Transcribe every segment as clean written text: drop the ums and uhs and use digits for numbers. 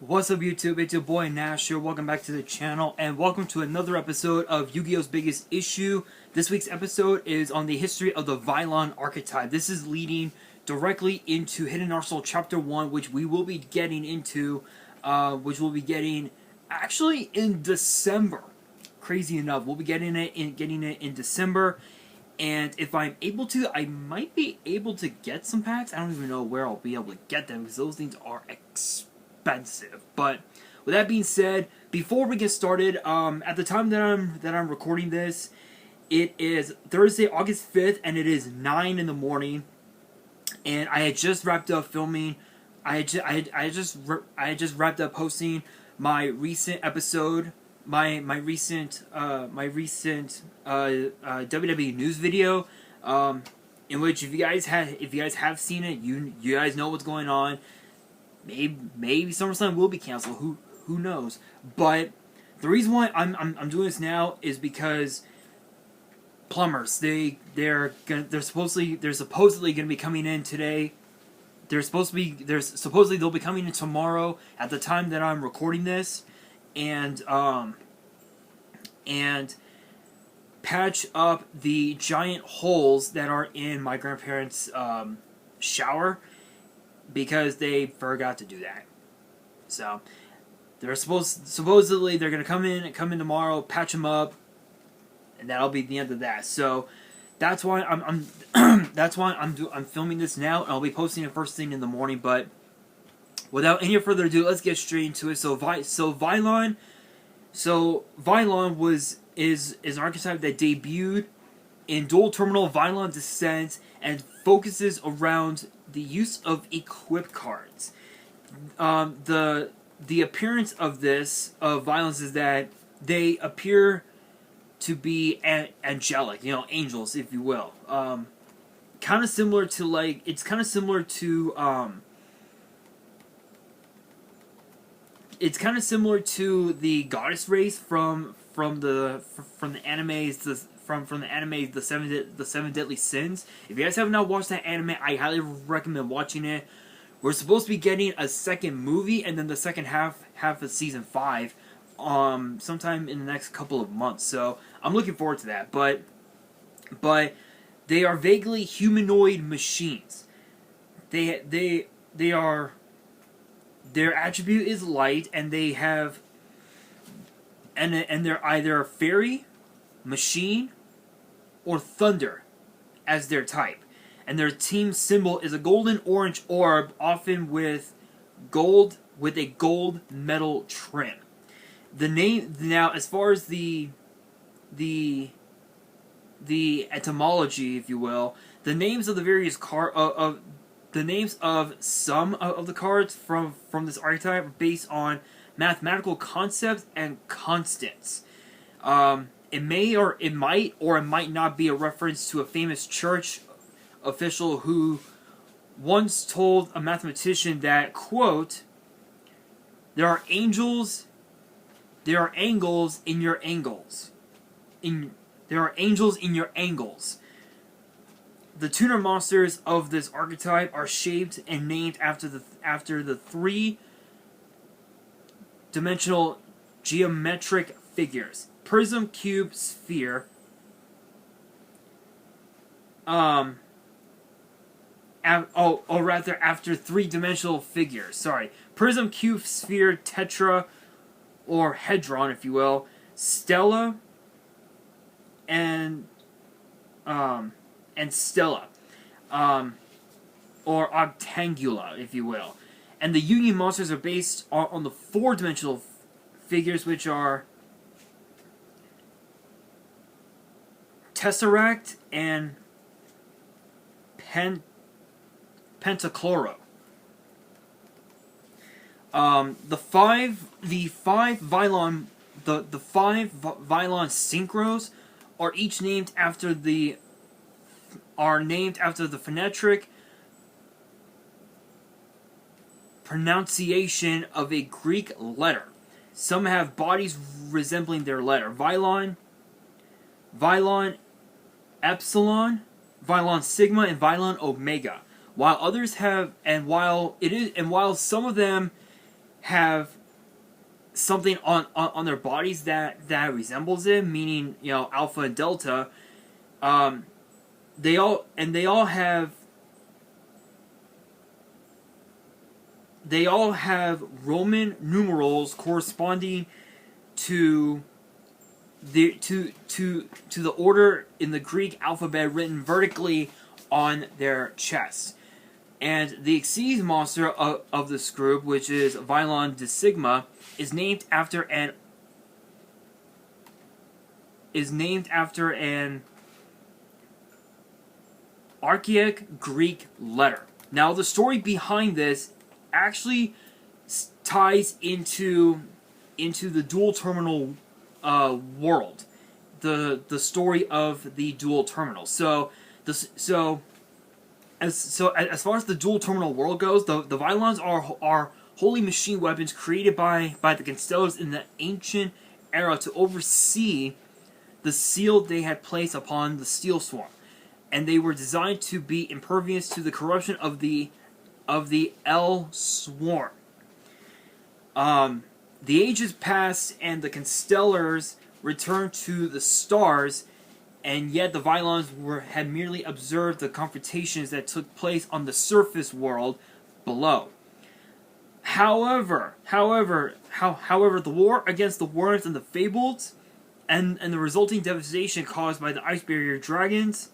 What's up YouTube, it's your boy Nash here, welcome back to the channel, and welcome to another episode of Yu-Gi-Oh's Biggest Issue. This week's episode is on the history of the Vylon archetype. This is leading directly into Hidden Arsenal Chapter 1, which we will be getting into, actually in December. Crazy enough, we'll be getting it in December, and if I'm able to, I might be able to get some packs. I don't even know where I'll be able to get them, because those things are expensive. But with that being said, before we get started, at the time that I'm recording this, it is Thursday, August 5th, and it is 9 in the morning. And I had just wrapped up filming. I had just wrapped up posting my recent episode, my recent WWE news video, in which if you guys have seen it, you guys know what's going on. Maybe SummerSlam will be canceled. Who knows? But the reason why I'm doing this now is because plumbers they're supposedly gonna be coming in today. They're supposedly they'll be coming in tomorrow at the time that I'm recording this, and patch up the giant holes that are in my grandparents' shower, because they forgot to do that. So they're supposedly they're gonna come in tomorrow, patch them up, and that'll be the end of that. So that's why I'm I'm filming this now, and I'll be posting it first thing in the morning. But without any further ado, let's get straight into it. So Vylon is an archetype that debuted in Dual Terminal Vylon Descent and focuses around the use of equip cards. The appearance of Vylons is that they appear to be angelic, angels, if you will. Kind of similar to the goddess race from the animes, from the anime the seven deadly sins. If you guys have not watched that anime, I highly recommend watching it. We're supposed to be getting a second movie, and then the second half of season 5 sometime in the next couple of months. So I'm looking forward to that. But they are vaguely humanoid machines. Their attribute is light, and they have and they're either fairy, machine, or thunder as their type. And their team symbol is a golden orange orb, often with a gold metal trim. The name, now, as far as the etymology, if you will, the names of the various the names of some of the cards from this archetype are based on mathematical concepts and constants. It might not be a reference to a famous church official who once told a mathematician that, quote, there are angels in your angles. There are angels in your angles. The tuner monsters of this archetype are shaped and named after the three-dimensional geometric figures: prism, cube, sphere. After three-dimensional figures. Sorry, prism, cube, sphere, tetra, or hedron, if you will, stella, and stella, or octangula, if you will. And the Yu-Gi monsters are based on the four-dimensional figures, which are Tesseract and Pentachloro. The five Vylon synchros are each named after the phonetic pronunciation of a Greek letter. Some have bodies resembling their letter. Vylon Epsilon, Vylon Sigma, and Vylon Omega. While others have, while some of them have something on their bodies that resembles it, meaning, you know, Alpha and Delta. They all have Roman numerals corresponding to the order in the Greek alphabet written vertically on their chests. And the Xyz monster of this group, which is Vylon de Sigma, is named after an archaic Greek letter. Now, the story behind this actually ties into the dual terminal world, the story of the dual terminal. As far as the dual terminal world goes, the Vylons are holy machine weapons created by the Constellars in the ancient era to oversee the seal they had placed upon the Steel Swarm, and they were designed to be impervious to the corruption of the L Swarm. The ages passed, and the Constellars returned to the stars, and yet the Vylons had merely observed the confrontations that took place on the surface world below. However, the war against the worms and the fabled, and the resulting devastation caused by the ice barrier dragons,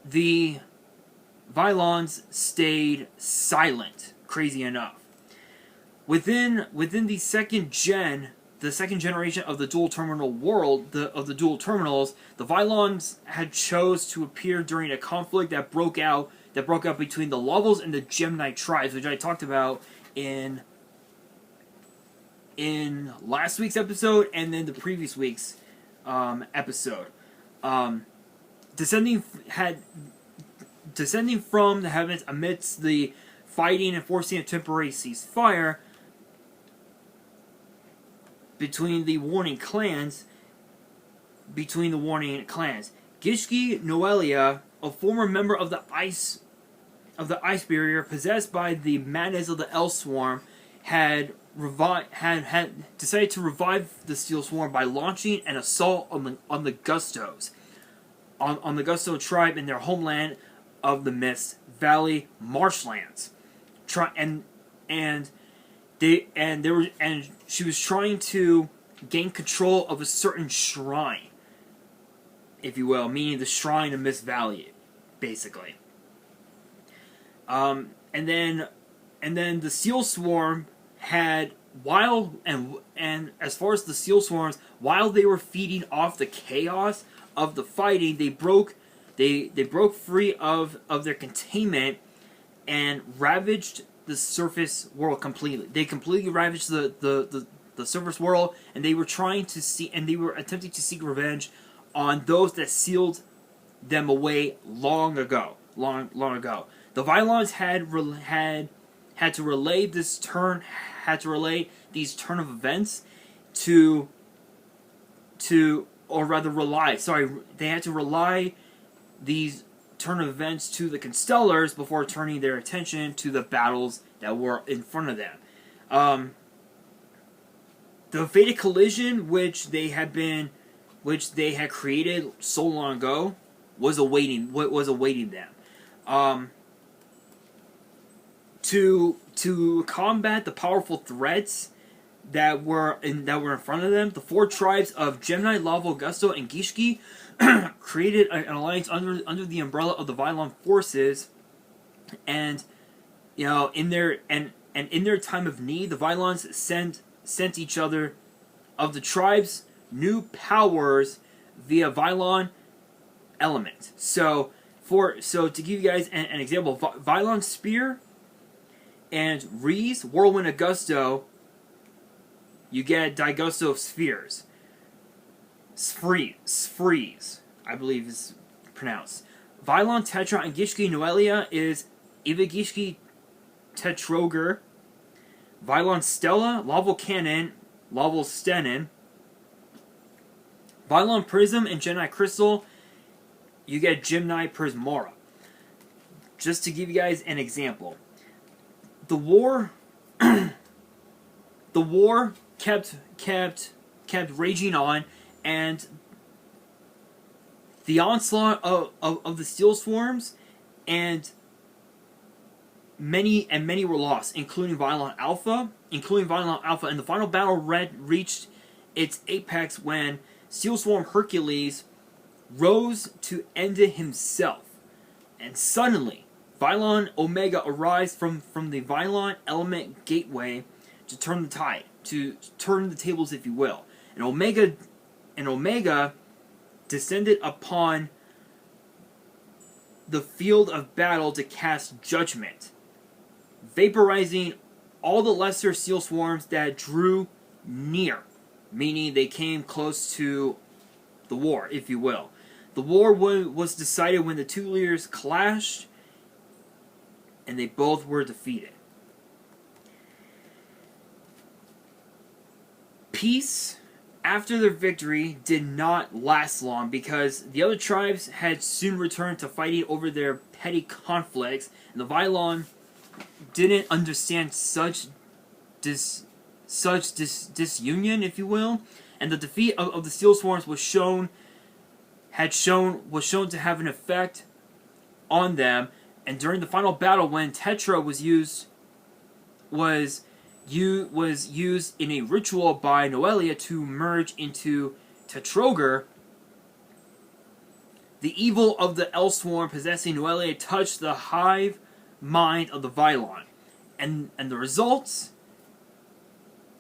the Vylons stayed silent. Crazy enough. Within the second generation of the dual terminal world, of the dual terminals, the Vylons had chose to appear during a conflict that broke out between the Lovels and the Gemini tribes, which I talked about in last week's episode and then the previous week's episode. Descending from the heavens amidst the fighting and forcing a temporary ceasefire between the warring clans. Gishki Noelia, a former member of the ice barrier, possessed by the madness of the L Swarm, had decided to revive the Steel Swarm by launching an assault on the Gustos, on the Gusto tribe in their homeland of the Mist Valley marshlands. She was trying to gain control of a certain shrine, if you will, meaning the shrine of Mist Valley, basically. And then the Seal Swarm had, and as far as the Seal Swarms, while they were feeding off the chaos of the fighting, they broke free of their containment and ravaged the surface world completely. They completely ravaged the surface world, and they were attempting to seek revenge on those that sealed them away long ago. The Vylons had to relay these turn of events they had to rely these turn of events to the Constellars before turning their attention to the battles that were in front of them. The fated collision which they had created so long ago was awaiting them. To combat the powerful threats that were in front of them, the four tribes of Gemini, Lavo, Gusto, and Gishki created an alliance under the umbrella of the Vylon forces, and in their time of need, the Vylons sent each other of the tribes new powers via Vylon element. So to give you guys an example, Vylon Spear and Rees, Whirlwind of Gusto, you get Digusto of Spheres. Sfreeze, I believe is pronounced. Vylon Tetra and Gishki Noelia is Ivagishki Tetroger. Vylon Stella, Laval Cannon, Laval Stenin. Vylon Prism and Gemini Crystal, you get Gemini Prismora. Just to give you guys an example. the war, the war kept raging on, and the onslaught of the steel swarms, and many were lost, including Vylon Alpha, and the final battle reached its apex when Steel Swarm Hercules rose to end it himself, and suddenly Vylon Omega arrives from the Vylon Element Gateway to turn the tide, to turn the tables, if you will. And Omega descended upon the field of battle to cast Judgment, vaporizing all the lesser steel swarms that drew near, meaning they came close to the war, if you will. The war was decided when the two leaders clashed, and they both were defeated. Peace after their victory did not last long, because the other tribes had soon returned to fighting over their petty conflicts, and the Vylon didn't understand such disunion, if you will, and the defeat of the Steel Swarms was shown to have an effect on them. And during the final battle, when Tetra was used in a ritual by Noelia to merge into Tetroger, the evil of the Elswarm possessing Noelia touched the hive mind of the Vylon, and the results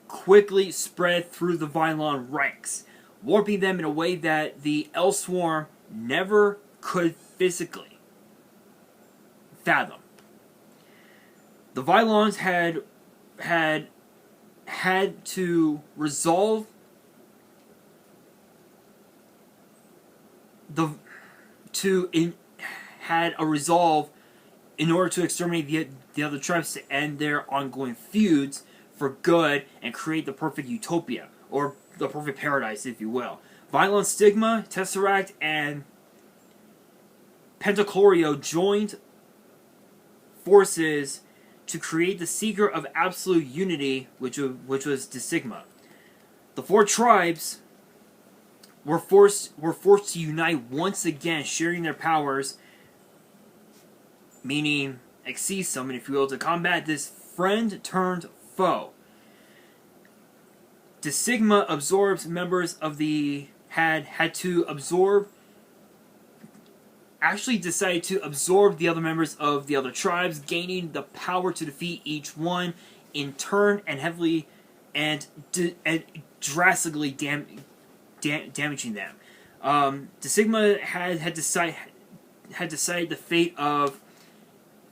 quickly spread through the Vylon ranks, warping them in a way that the Elswarm never could physically fathom. The Vylons had to resolve had a resolve in order to exterminate the other tribes, to end their ongoing feuds for good and create the perfect utopia, or the perfect paradise, if you will. Vylon Stigma, Tesseract, and Pentachlorio joined forces to create the Seeker of Absolute Unity, which was the Sigma. The four tribes were forced to unite once again, sharing their powers, meaning Xyz Summon, if you will, to combat this friend-turned-foe. The Sigma absorbs members of the decided to absorb the other members of the other tribes, gaining the power to defeat each one in turn, and heavily and drastically damaging them. The Sigma had decided the fate of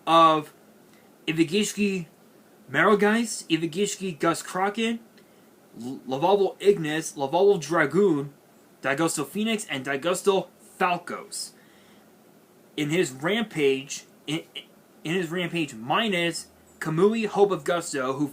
Ivagishki Marogeist, Ivagishki Gus Kraken, Lavalval Ignis, Lavalval Dragoon, Daigusto Phoenix, and Daigusto Falcos. In his rampage, minus Kamui Hope of Gusto, who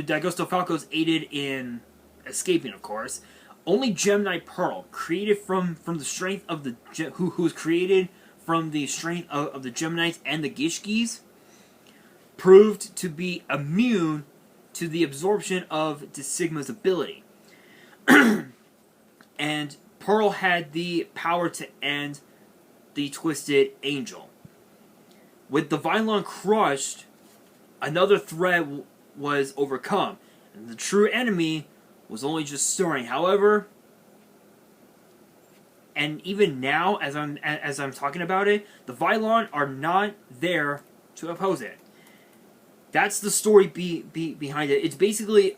Daigusto Falcos aided in escaping, of course. Only Gemini Pearl, created from the strength of the who was created from the strength of the Geminites and the Gishkis, proved to be immune to the absorption of the Sigma's ability. And Pearl had the power to end the Twisted Angel. With the Vylon crushed, another threat was overcome, and the true enemy was only just stirring. However, and even now, as I'm talking about it, the Vylon are not there to oppose it. That's the story behind it. It's basically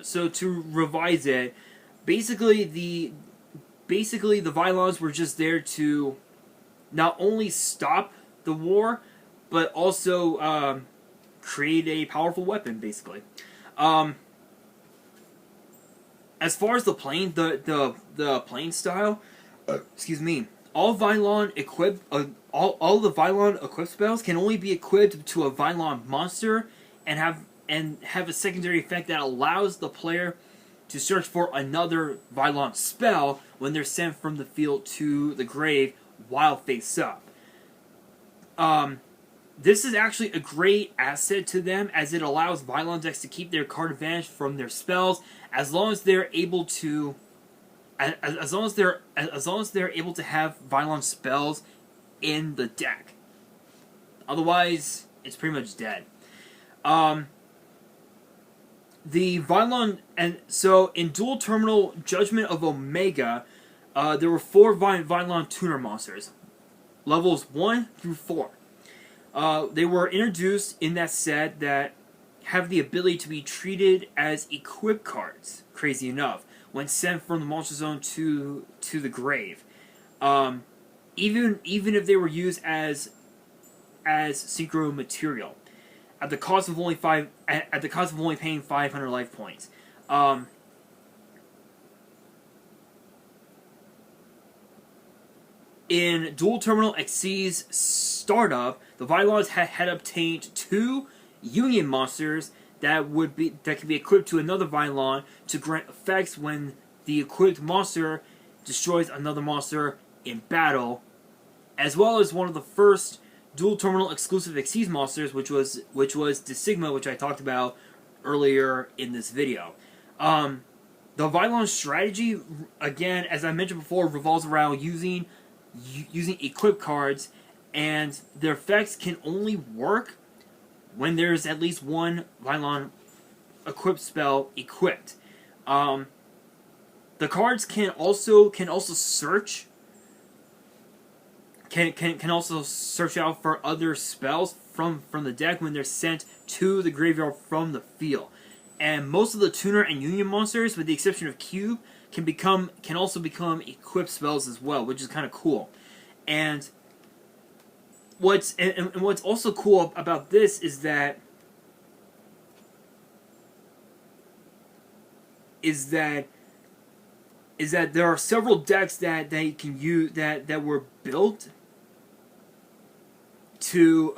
so to revise it, basically the Vylons were just there to not only stop the war, but also create a powerful weapon, basically. As far as the plane, the plane style, excuse me, all Vylon all the Vylon equipped spells can only be equipped to a Vylon monster, and have a secondary effect that allows the player to search for another Vylon spell when they're sent from the field to the grave while face up. This is actually a great asset to them, as it allows Vylon decks to keep their card advantage from their spells as long as they're able to, as long as they're able to have Vylon spells in the deck. Otherwise, it's pretty much dead. The Vylon, and so in Dual Terminal Judgment of Omega, there were 4 Vylon tuner monsters, levels 1 through 4. They were introduced in that set that have the ability to be treated as equip cards, crazy enough, when sent from the monster zone to the grave. Even if they were used as synchro material, at the cost of only paying 500 life points. In Dual Terminal Xyz Startup, the Vylons had obtained 2 Union monsters that could be equipped to another Vylon to grant effects when the equipped monster destroys another monster in battle, as well as one of the first Dual Terminal exclusive Xyz monsters, which was the Sigma, which I talked about earlier in this video. The Vylon strategy, again, as I mentioned before, revolves around using equip cards, and their effects can only work when there's at least one Vylon equipped spell equipped. The cards can also search. Can also search out for other spells from the deck when they're sent to the graveyard from the field. And most of the tuner and union monsters, with the exception of Cube, can also become equipped spells as well, which is kind of cool. And what's also cool about this is that there are several decks that they can use that were built to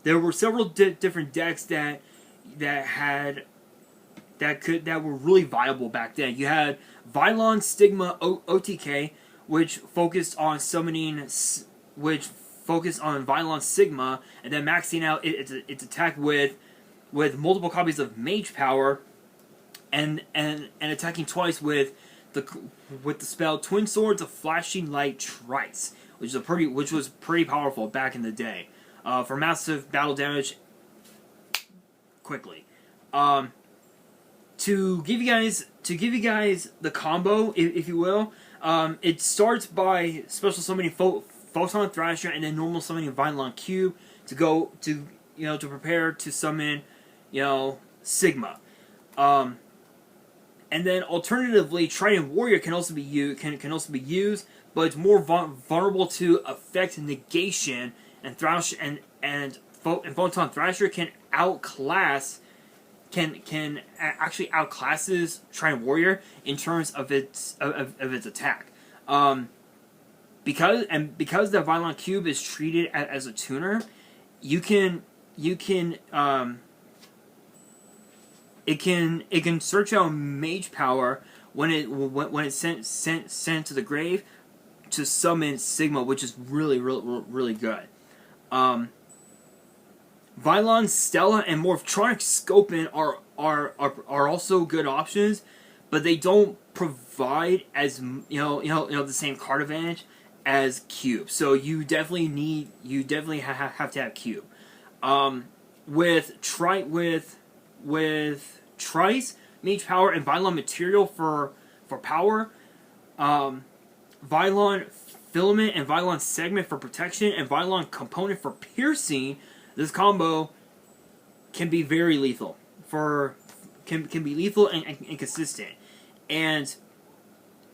there were several different decks that were really viable back then. You had Vylon Stigma OTK, which focused on Vylon Sigma, and then maxing out its attack with multiple copies of Mage Power, and attacking twice with the spell Twin Swords of Flashing Light Trice, which was pretty powerful back in the day, for massive battle damage quickly. To give you guys the combo, if you will, it starts by special summoning Photon Thrasher and then normal summoning Vylon Cube to prepare to summon Sigma. And then alternatively, Trident Warrior can also be used, but it's more vulnerable to effect negation, and Photon Thrasher can actually outclasses Trident Warrior in terms of its attack. Because the Vylon Cube is treated as a tuner, it can search out Mage Power when it's sent to the grave to summon Sigma, which is really good. Vylon, Stella, and Morphtronic Scopin are also good options, but they don't provide as the same card advantage as Cube. So you definitely have to have Cube. With Trice, Mage Power, and Vylon Material for power, Vylon Filament and Vylon Segment for protection, and Vylon Component for piercing, this combo can be very lethal. Can be lethal and consistent. And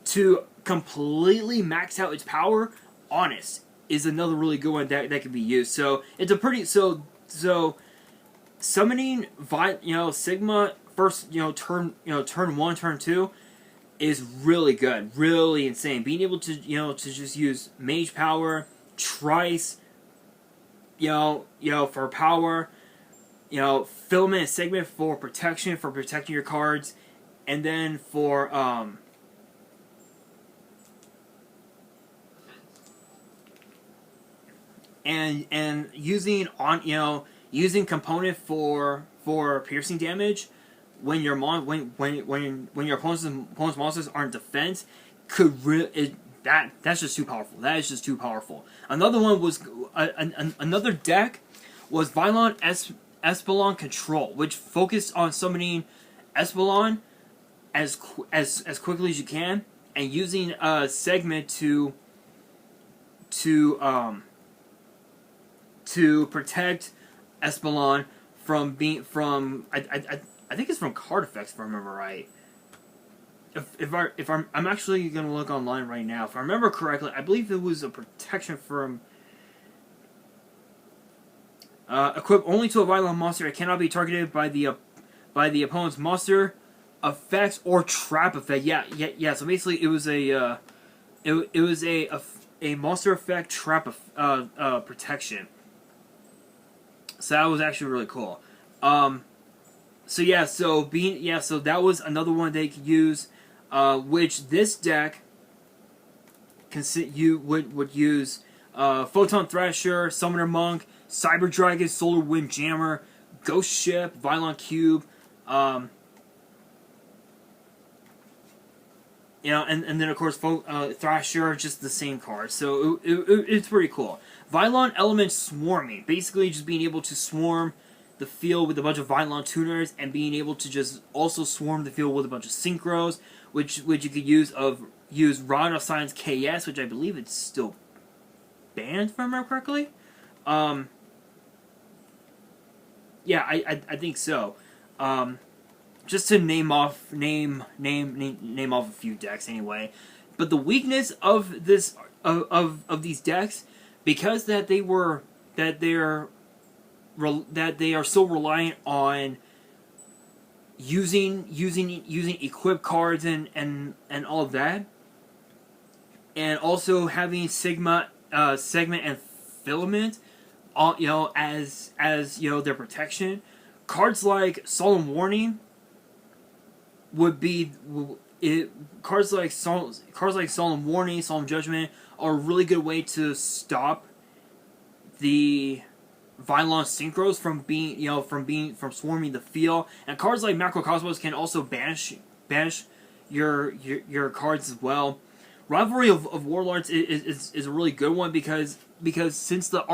to completely max out its power, Honest is another really good one that can be used. So it's a pretty summoning Sigma first turn 1, turn 2 is really good, really insane. Being able to to just use Mage Power, Trice, for power, Filament and Segment for protecting your cards, and then for and using using component for piercing damage when your when your opponent's monsters aren't defense could really that's just too powerful. That is just too powerful. Another one was another deck was Vylon Espelon Control, which focused on summoning Espelon as quickly as you can, and using a segment to protect Espelon from being I think it's from card effects, if I remember right. I'm actually gonna look online right now. If I remember correctly, I believe it was a protection from equipped only to a Vylon monster. It cannot be targeted by the opponent's monster effects or trap effect. Yeah. So basically, it was a monster effect trap protection. So that was actually really cool. So that was another one they could use, which this deck would use Photon Thrasher, Summoner Monk, Cyber Dragon, Solar Wind Jammer, Ghost Ship, Vylon Cube, and then of course Thrasher, just the same card. So it's pretty cool. Vylon Element Swarming, basically just being able to swarm the field with a bunch of Vylon tuners, and being able to just also swarm the field with a bunch of synchros, which you could use Rod of Science KS, which I believe it's still banned, if I remember correctly. Yeah, I think so. Just to name off a few decks anyway. But the weakness of this of these decks, because that they are so reliant on using equip cards and all of that, and also having segment and filament, as their protection. Cards like Solemn Warning cards like Solemn Warning, Solemn Judgment are a really good way to stop the Vylon synchros from swarming the field. And cards like Macrocosmos can also banish your cards as well. Rivalry of Warlords is a really good one because since the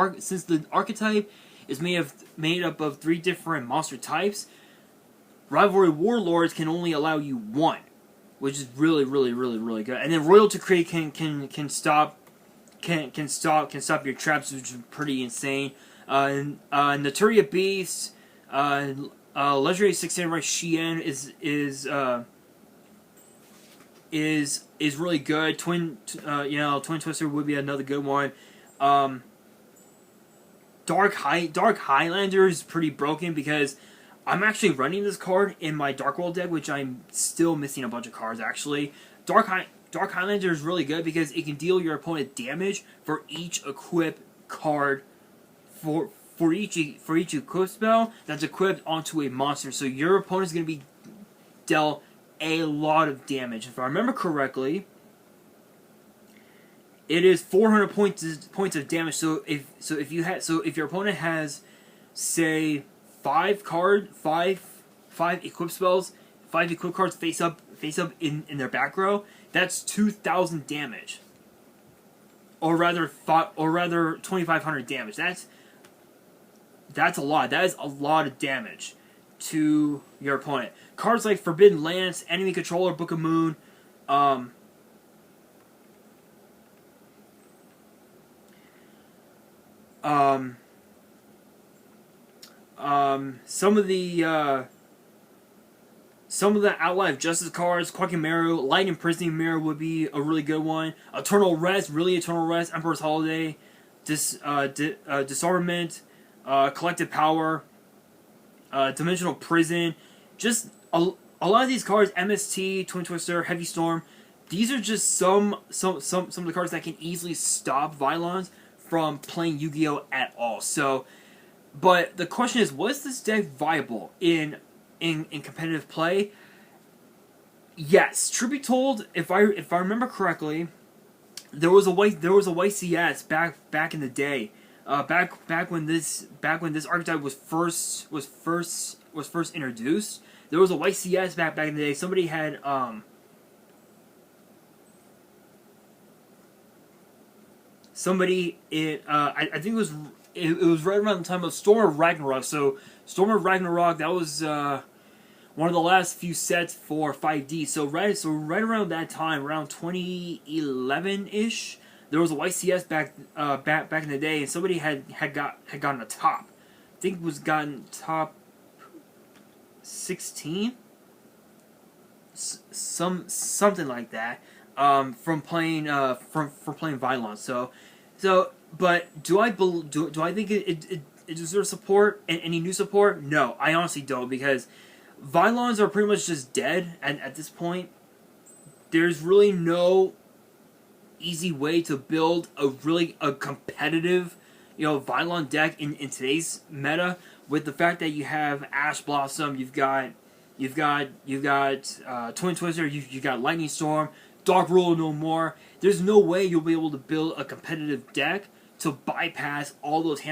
archetype is made up of 3 different monster types, Rivalry Warlords can only allow you 1, which is really good. And then Royal Decree can stop your traps, which is pretty insane. Naturia Beast, Legendary 6 Samurai Shien is really good. Twin Twister would be another good one. Dark Highlander is pretty broken because I'm actually running this card in my Dark World deck, which I'm still missing a bunch of cards actually. Dark Highlander is really good because it can deal your opponent damage for each equip card for each equip spell that's equipped onto a monster. So your opponent's going to be dealt a lot of damage. If I remember correctly, it is 400 points of damage. So if your opponent has, say, 5 equip spells, 5 equip cards face up in their back row, that's 2,000 damage. Or rather 2,500 damage. That's a lot. That is a lot of damage to your opponent. Cards like Forbidden Lance, Enemy Controller, Book of Moon, some of the Outline of Justice cards, Quakimaru, Light Imprisoning Mirror would be a really good one. Eternal Rest, Emperor's Holiday, Disarmament, Collective Power, Dimensional Prison. Just a lot of these cards, MST, Twin Twister, Heavy Storm, these are just some of the cards that can easily stop Vylons from playing Yu-Gi-Oh at all. So, but the question is, was this deck viable in competitive play? Yes. Truth be told, if I remember correctly, there was a YCS back in the day, back when this archetype was first introduced, there was a white CS back in the day. Somebody had I think it was right around the time of Storm of Ragnarok. So Storm of Ragnarok, that was one of the last few sets for 5D. So right around that time, around 2011-ish, there was a YCS back in the day, and somebody had gotten a top. I think it was gotten top 16, something like that, from playing Vylon. But do I think it deserves support and any new support? No, I honestly don't, because Vylons are pretty much just dead at this point. There's really no easy way to build a competitive, Vylon deck in today's meta, with the fact that you have Ash Blossom, you've got Twin Twister, you've got Lightning Storm, Dark Ruler no more. There's no way you'll be able to build a competitive deck to bypass all those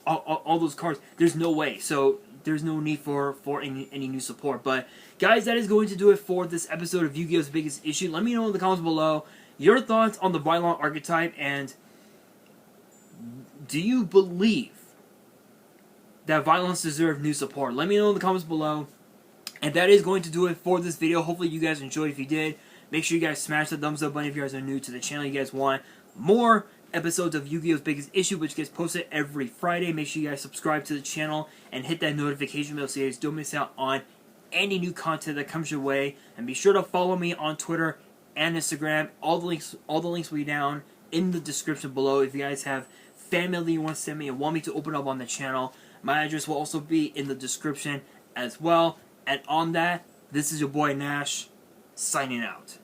all those cards. There's no way. So there's no need for any new support. But guys, that is going to do it for this episode of Yu-Gi-Oh's Biggest Issue. Let me know in the comments below your thoughts on the Vylon archetype, and do you believe that Vylons deserve new support? Let me know in the comments below. And that is going to do it for this video. Hopefully you guys enjoyed. If you did, make sure you guys smash the thumbs up button if you guys are new to the channel. You guys want more episodes of Yu-Gi-Oh's Biggest Issue, which gets posted every Friday. Make sure you guys subscribe to the channel and hit that notification bell so you guys don't miss out on any new content that comes your way. And be sure to follow me on Twitter and Instagram. All the links will be down in the description below. If you guys have fan mail that you want to send me and want me to open up on the channel, my address will also be in the description as well. And on that, this is your boy Nash, signing out.